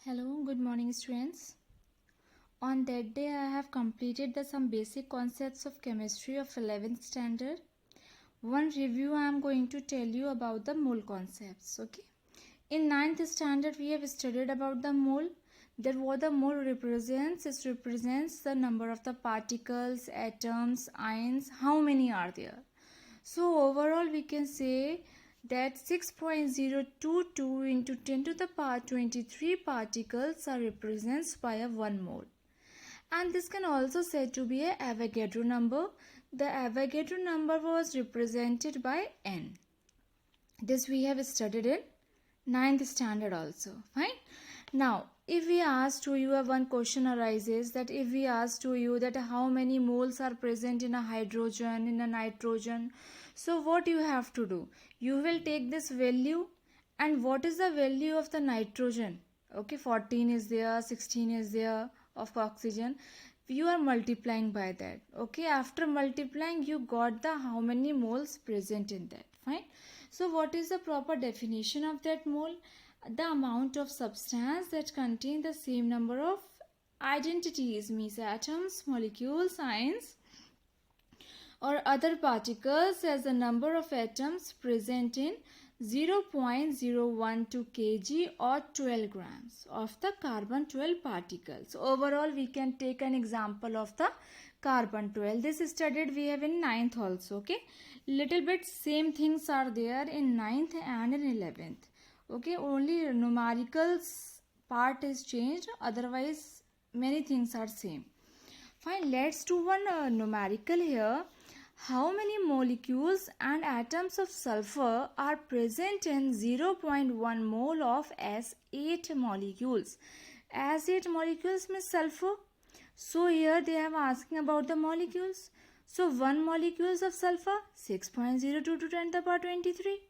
Hello, good morning students. On that day I have completed some basic concepts of chemistry of 11th standard. One review I am going to tell you about the mole concepts. Okay. In 9th standard we have studied about the mole. That what the mole represents, it represents the number of the particles, atoms, ions, how many are there. So overall we can say that 6.022 into 10 to the power 23 particles are represented by a 1 mole. And this can also said to be a Avogadro number. The Avogadro number was represented by N. This we have studied in 9th standard also. Fine. Now, if we ask to you, one question arises that if we ask to you that how many moles are present in a hydrogen, in a nitrogen, so what you have to do? You will take this value, and what is the value of the nitrogen? Okay, 14 is there, 16 is there of oxygen. You are multiplying by that. Okay, after multiplying you got the how many moles present in that. Fine. So what is the proper definition of that mole? The amount of substance that contain the same number of identities, means atoms, molecules, ions or other particles as the number of atoms present in 0.012 kg or 12 grams of the carbon 12 particles. So overall we can take an example of the carbon 12. This studied we have in 9th also. Okay, little bit same things are there in 9th and in 11th. Okay, only numericals part is changed, otherwise many things are same. Fine, let's do one numerical here. How many molecules and atoms of sulfur are present in 0.1 mole of S8 molecules? S8 molecules means sulfur. So here they are asking about the molecules. So 1 molecules of sulfur 6.02 to 10 to the power 23.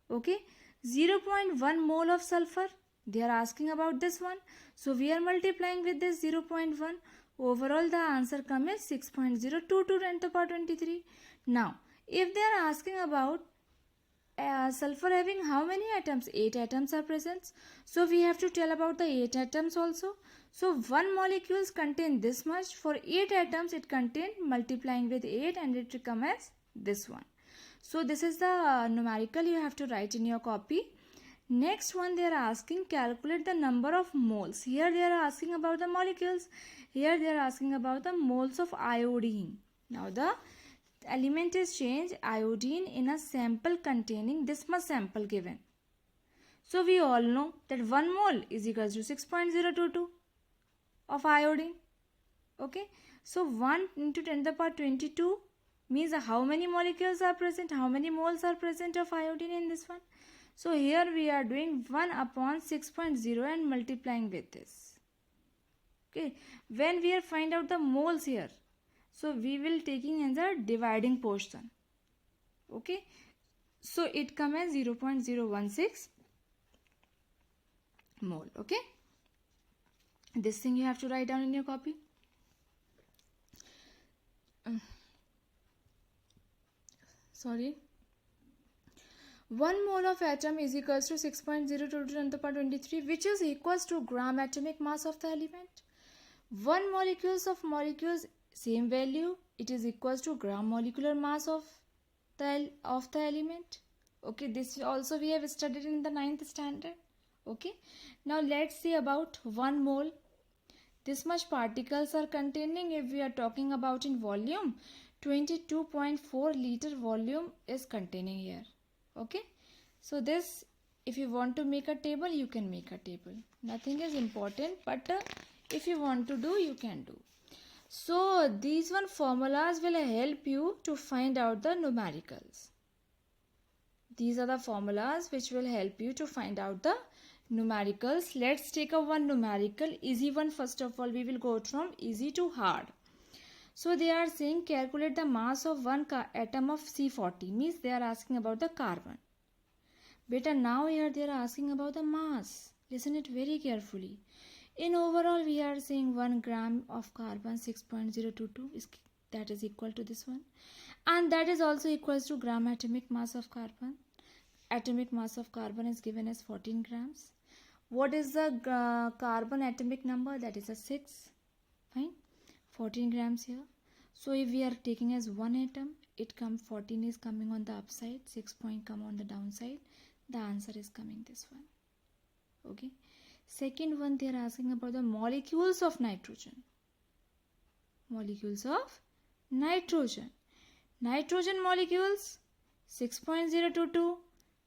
Okay, 0.1 mole of sulfur, they are asking about this one. So we are multiplying with this 0.1. Overall the answer comes as 6.02 to 10 to the power 23. Now if they are asking about sulfur having how many atoms? 8 atoms are present. So we have to tell about the 8 atoms also. So 1 molecules contain this much. For 8 atoms it contain, multiplying with 8 and it comes as this one. So this is the numerical you have to write in your copy. Next one they are asking calculate the number of moles. Here they are asking about the molecules. Here they are asking about the moles of iodine. Now the element is changed, iodine in a sample containing this much sample given. So we all know that 1 mole is equals to 6.022 of iodine. Okay, so 1 into 10 to the power 22 means how many molecules are present, how many moles are present of iodine in this one. So here we are doing 1 upon 6.0 and multiplying with this. Okay, when we are find out the moles here, so we will taking in the dividing portion. Okay, so it comes as 0.016 mole. Okay, this thing you have to write down in your copy. Sorry, 1 mole of atom is equals to 6.02 to 10 to the power 23, which is equals to gram atomic mass of the element. 1 molecules of molecules, same value, it is equals to gram molecular mass of the element. Okay, this also we have studied in the 9th standard. Okay, now let's see about 1 mole. This much particles are containing, if we are talking about in volume, 22.4 liter volume is containing here. Okay, so this, if you want to make a table, you can make a table. Nothing is important, but if you want to do, you can do. So these one formulas will help you to find out the numericals. These are the formulas which will help you to find out the numericals. Let's take a one numerical, easy one. First of all, we will go from easy to hard. So they are saying calculate the mass of one atom of C40, means they are asking about the carbon. Beta, now here they are asking about the mass. Listen it very carefully. In overall we are saying 1 gram of carbon 6.022 is, that is equal to this one, and that is also equals to gram atomic mass of carbon. Atomic mass of carbon is given as 14 grams. What is the carbon atomic number? That is a 6. Fine. 14 grams here. So if we are taking as one atom, it comes 14 is coming on the upside, 6 point come on the downside. The answer is coming this one. Okay. Second one, they are asking about the molecules of nitrogen. Molecules of nitrogen. Nitrogen molecules 6.022,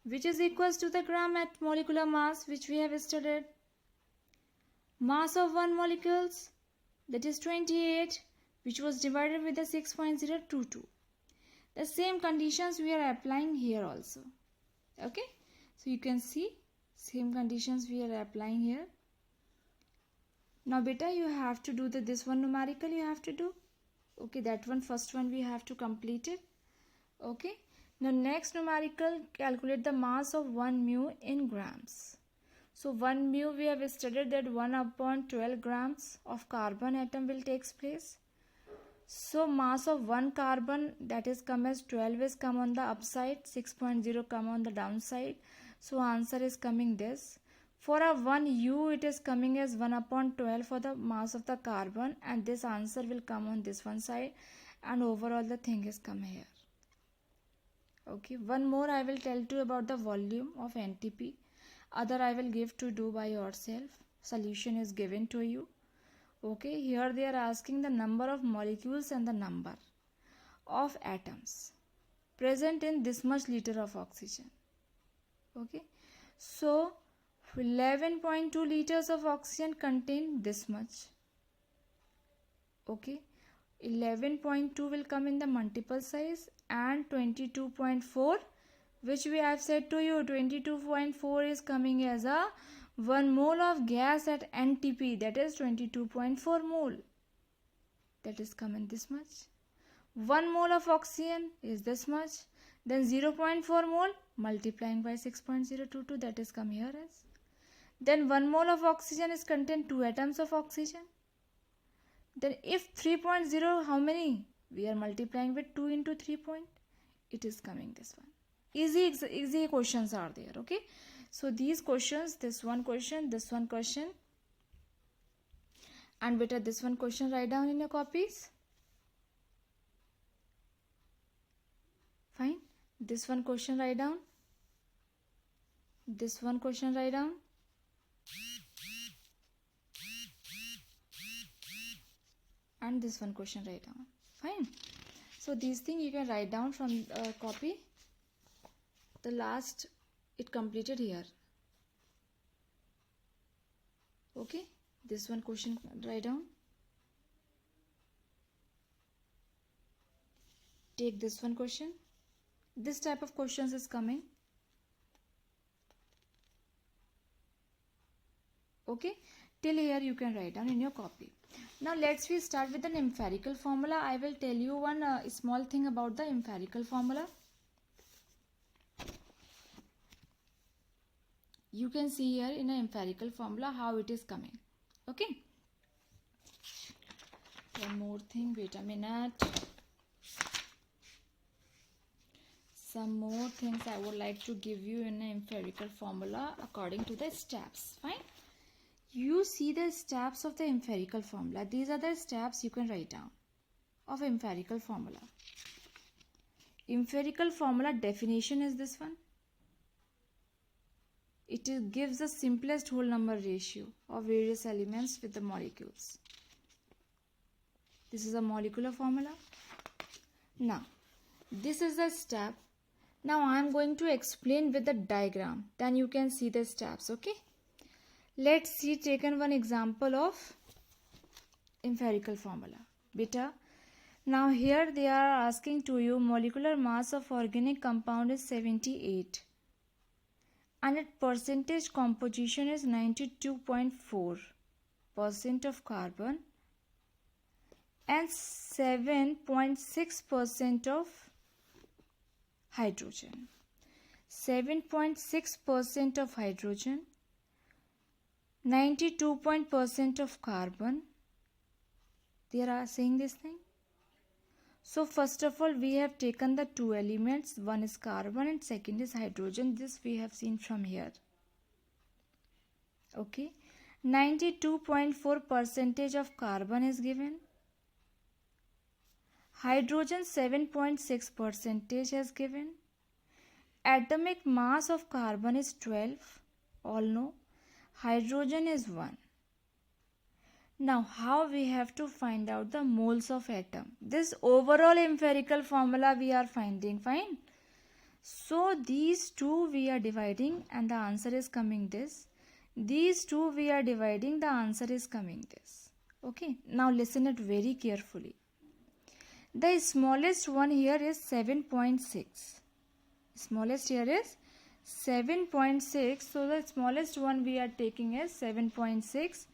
which is equals to the gram at molecular mass, which we have studied. Mass of one molecules, that is 28, which was divided with the 6.022. The same conditions we are applying here also. Okay, so you can see same conditions we are applying here. Now beta, you have to do this one numerical you have to do. Okay, that one, first one we have to complete it. Okay, now next numerical, calculate the mass of 1 mu in grams. So 1 mu, we have studied that 1/12 grams of carbon atom will takes place. So mass of 1 carbon, that is come as 12 is come on the upside, 6.0 come on the downside. So answer is coming this. For a 1 U, it is coming as 1/12 for the mass of the carbon, and this answer will come on this one side, and overall the thing is come here. Okay, one more I will tell you about the volume of NTP. Other I will give to do by yourself. Solution is given to you. Okay, here they are asking the number of molecules and the number of atoms present in this much liter of oxygen. Okay, so 11.2 liters of oxygen contain this much. Okay, 11.2 will come in the multiple size, and 22.4, which we have said to you, 22.4 is coming as a 1 mole of gas at NTP, that is 22.4 mole. That is coming this much. 1 mole of oxygen is this much. Then 0.4 mole multiplying by 6.022, that is come here as. Then 1 mole of oxygen is contain 2 atoms of oxygen. Then if 3.0, how many? We are multiplying with 2 into 3 point. It is coming this one. Easy questions are there. Okay. So these questions, this one question, and better this one question, write down in your copies. Fine. This one question write down. This one question write down. And this one question write down. Fine. So these things you can write down from copy. The last it completed here. Okay, this one question write down. Take this one question. This type of questions is coming. Okay, till here you can write down in your copy. Now let's we start with an empirical formula. I will tell you one small thing about the empirical formula. You can see here in an empirical formula how it is coming. Okay. One more thing, wait a minute. Some more things I would like to give you in an empirical formula according to the steps. Fine. You see the steps of the empirical formula. These are the steps you can write down of empirical formula. Empirical formula definition is this one. It gives the simplest whole number ratio of various elements with the molecules. This is a molecular formula. Now, this is the step. Now, I am going to explain with the diagram. Then you can see the steps, okay? Let's see, taken one example of empirical formula. Beta. Now, here they are asking to you molecular mass of organic compound is 78. And its percentage composition is 92.4% of carbon and 7.6% of hydrogen. 7.6% of hydrogen, 92% of carbon. They are saying this thing. So first of all, we have taken the two elements. One is carbon and second is hydrogen. This we have seen from here. Okay, 92.4% of carbon is given. Hydrogen 7.6% is given. Atomic mass of carbon is 12. All know. Hydrogen is 1. Now, how we have to find out the moles of atom? This overall empirical formula we are finding, fine. So, these two we are dividing and the answer is coming this. These two we are dividing, the answer is coming this. Okay, now listen it very carefully. The smallest one here is 7.6. Smallest here is 7.6. So, the smallest one we are taking is 7.6.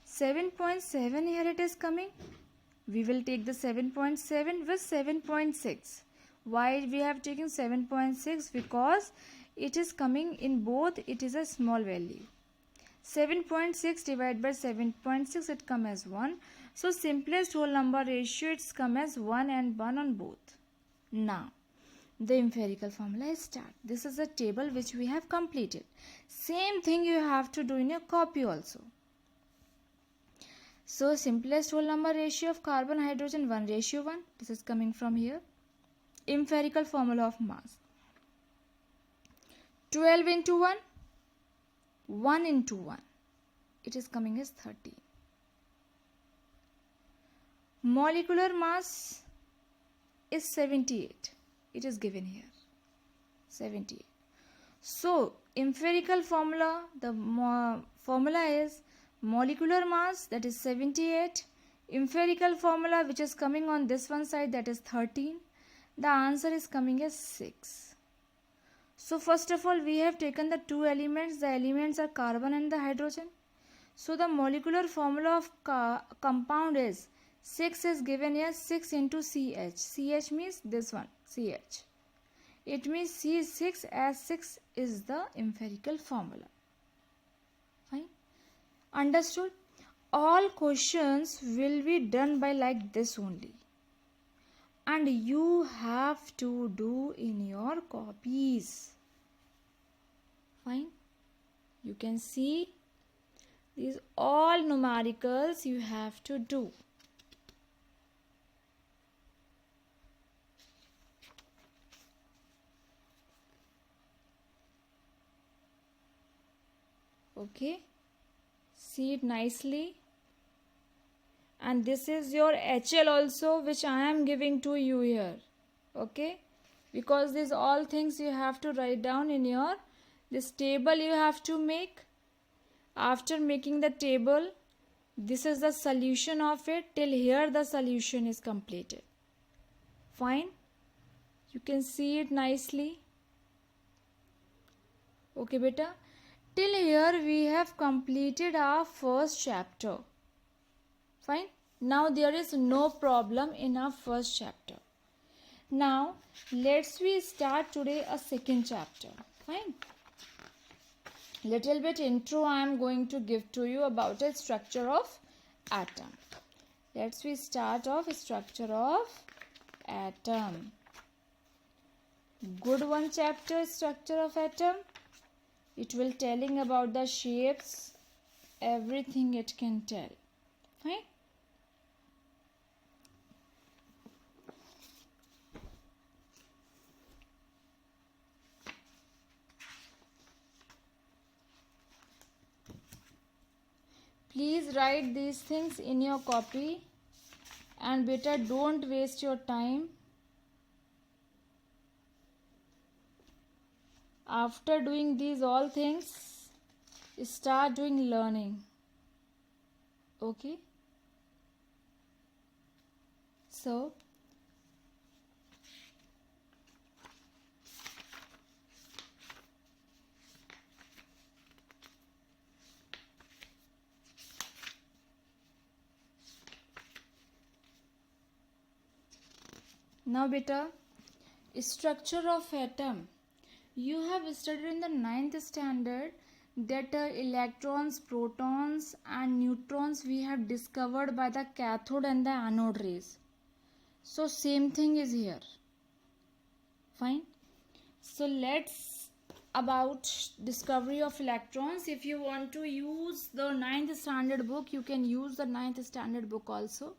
7.7 here it is coming. We will take the 7.7 with 7.6. Why we have taken 7.6? Because it is coming in both, it is a small value. 7.6 divided by 7.6, it comes as 1. So simplest whole number ratio, it's come as 1 and 1 on both. Now the empirical formula is start. This is a table which we have completed. Same thing you have to do in your copy also. So simplest whole number ratio of carbon hydrogen 1:1. This is coming from here. Empirical formula of mass. 12 into 1. 1 into 1. It is coming as 30. Molecular mass is 78. It is given here. 78. So empirical formula, the formula is molecular mass, that is 78. Empirical formula which is coming on this one side, that is 13. The answer is coming as 6. So first of all we have taken the two elements. The elements are carbon and the hydrogen. So the molecular formula of compound is 6 is given here, 6 into CH. CH means this one, CH. It means C6 as 6 is the empirical formula. Fine. Understood? All questions will be done by like this only. And you have to do in your copies. Fine. You can see these all numericals you have to do. Okay. See it nicely. And this is your HL also, which I am giving to you here. Okay. Because these all things you have to write down in your this table you have to make. After making the table, this is the solution of it. Till here the solution is completed. Fine. You can see it nicely. Okay, beta. Till here we have completed our first chapter. Fine. Now there is no problem in our first chapter. Now let's we start today a second chapter. Fine. Little bit intro I am going to give to you about a structure of atom. Let's we start off structure of atom. Good one chapter, structure of atom. It will telling about the shapes, everything it can tell. Fine. Please write these things in your copy and better don't waste your time. After doing these all things, start doing learning. Okay? So, now beta, structure of atom. You have studied in the 9th standard that electrons, protons and neutrons we have discovered by the cathode and the anode rays. So same thing is here. Fine. So let's about discovery of electrons. If you want to use the 9th standard book, you can use the 9th standard book also.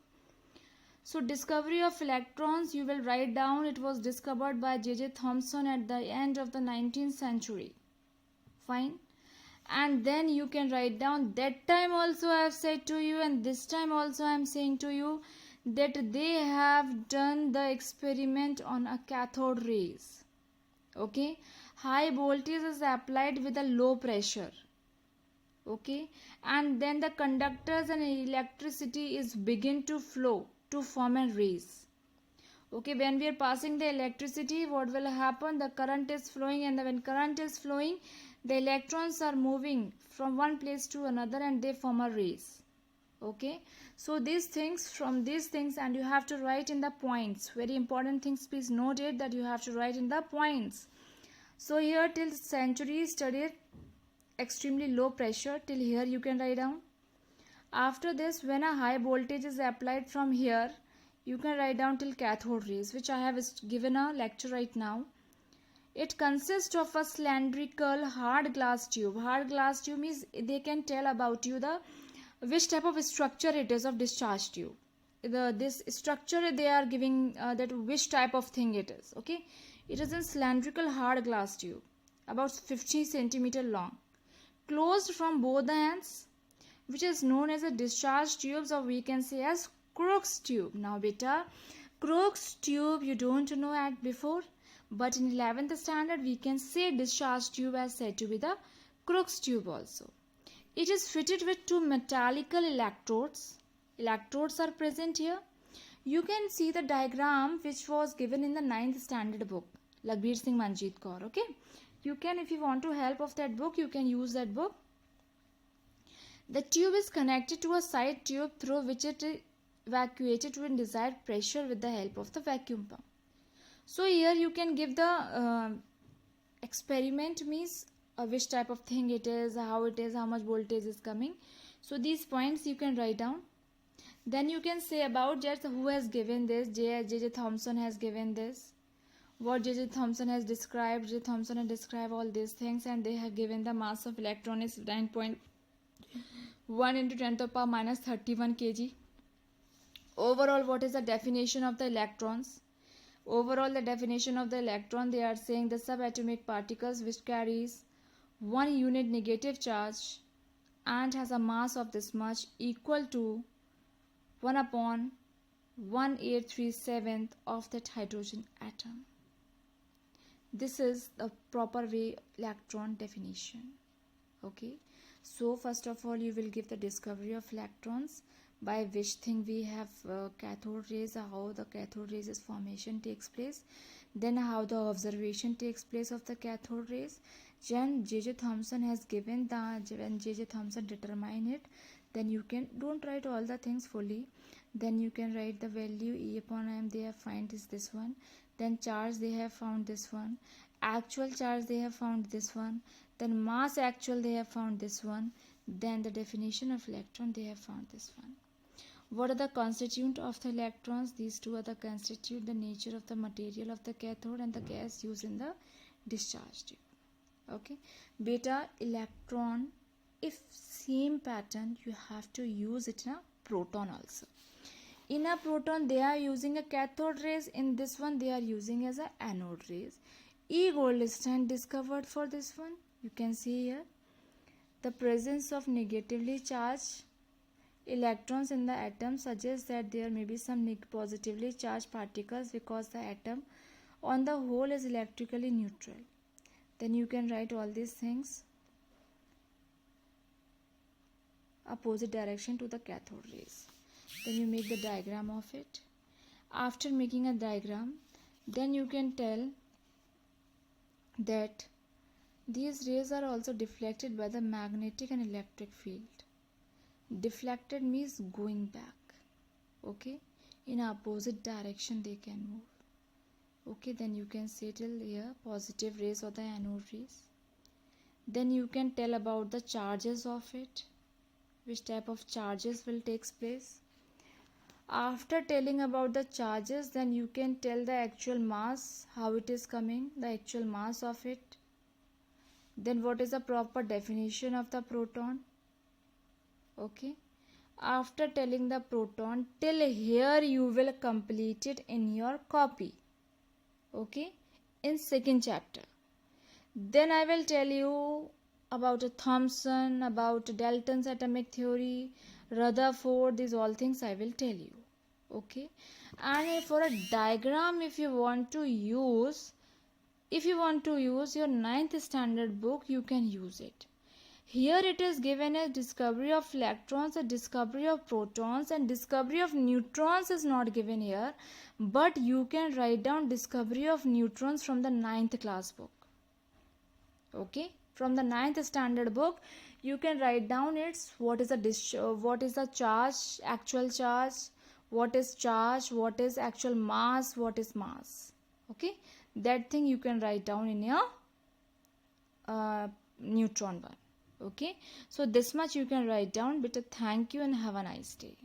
So discovery of electrons, you will write down it was discovered by J.J. Thomson at the end of the 19th century. Fine. And then you can write down that time also I have said to you, and this time also I am saying to you, that they have done the experiment on a cathode rays. Okay, high voltage is applied with a low pressure. Okay, and then the conductors and electricity is begin to flow to form a rays. Okay, when we are passing the electricity, what will happen? The current is flowing, and when current is flowing, the electrons are moving from one place to another and they form a rays. Okay, so these things, from these things, and you have to write in the points. Very important things, please note it, that you have to write in the points. So here till century studied extremely low pressure, till here you can write down. After this, when a high voltage is applied from here, you can write down till cathode rays, which I have given a lecture right now. It consists of a cylindrical hard glass tube. Hard glass tube means they can tell about you the which type of structure it is of discharge tube. This structure they are giving that which type of thing it is. Okay, it is a cylindrical hard glass tube about 50 centimeter long, closed from both the ends, which is known as a discharge tubes, or we can say as Crookes tube. Now beta, Crookes tube you don't know at before, but in 11th standard we can say discharge tube as said to be the Crookes tube also. It is fitted with two metallical electrodes. Electrodes are present here. You can see the diagram which was given in the 9th standard book, Lakhbir Singh Manjeet Kaur. Okay, you can, if you want to help of that book, you can use that book. The tube is connected to a side tube through which it is evacuated to a desired pressure with the help of the vacuum pump. So here you can give the experiment, means which type of thing it is, how it is, how much voltage is coming. So these points you can write down. Then you can say about just who has given this. J.J. Thomson has given this. What J.J. Thomson has described. J.J. Thomson has described all these things, and they have given the mass of electron is 9.1 into 10 to the power minus 31 kg. Overall, what is the definition of the electrons? Overall, the definition of the electron, they are saying the subatomic particles which carries 1 unit negative charge and has a mass of this much, equal to 1 upon 1/837 of that hydrogen atom. This is the proper way electron definition. Okay, so first of all you will give the discovery of electrons, by which thing we have cathode rays, how the cathode rays formation takes place, then how the observation takes place of the cathode rays. Then J.J. Thomson has given the, when J.J. Thomson determine it, then you can, don't write all the things fully, then you can write the value E upon M they have find is this one, then charge they have found this one, actual charge they have found this one, then mass actual they have found this one, then the definition of electron they have found this one. What are the constituent of the electrons? These two are the constitute, the nature of the material of the cathode and the gas used in the discharge tube. Okay, beta, electron, if same pattern you have to use it in a proton also. In a proton they are using a cathode rays, in this one they are using as a anode rays. E. Goldstein discovered for this one. You can see here the presence of negatively charged electrons in the atom suggests that there may be some positively charged particles because the atom on the whole is electrically neutral. Then you can write all these things opposite direction to the cathode rays. Then you make the diagram of it. After making a diagram, then you can tell that these rays are also deflected by the magnetic and electric field. Deflected means going back. Okay, in opposite direction they can move. Okay, then you can say till here positive rays or the anode rays. Then you can tell about the charges of it, which type of charges will take place. After telling about the charges, then you can tell the actual mass, how it is coming, the actual mass of it. Then what is the proper definition of the proton? Okay. After telling the proton, till here you will complete it in your copy. Okay. In second chapter. Then I will tell you about Thomson, about Dalton's atomic theory, Rutherford, these all things I will tell you. Okay. And for a diagram, if you want to use your 9th standard book, you can use it. Here it is given as discovery of electrons, a discovery of protons, and discovery of neutrons is not given here, but you can write down discovery of neutrons from the 9th class book. Okay, from the 9th standard book you can write down what is the charge, actual charge, what is actual mass, what is mass. Okay, that thing you can write down in your neutron one. Okay, so this much you can write down. But thank you and have a nice day.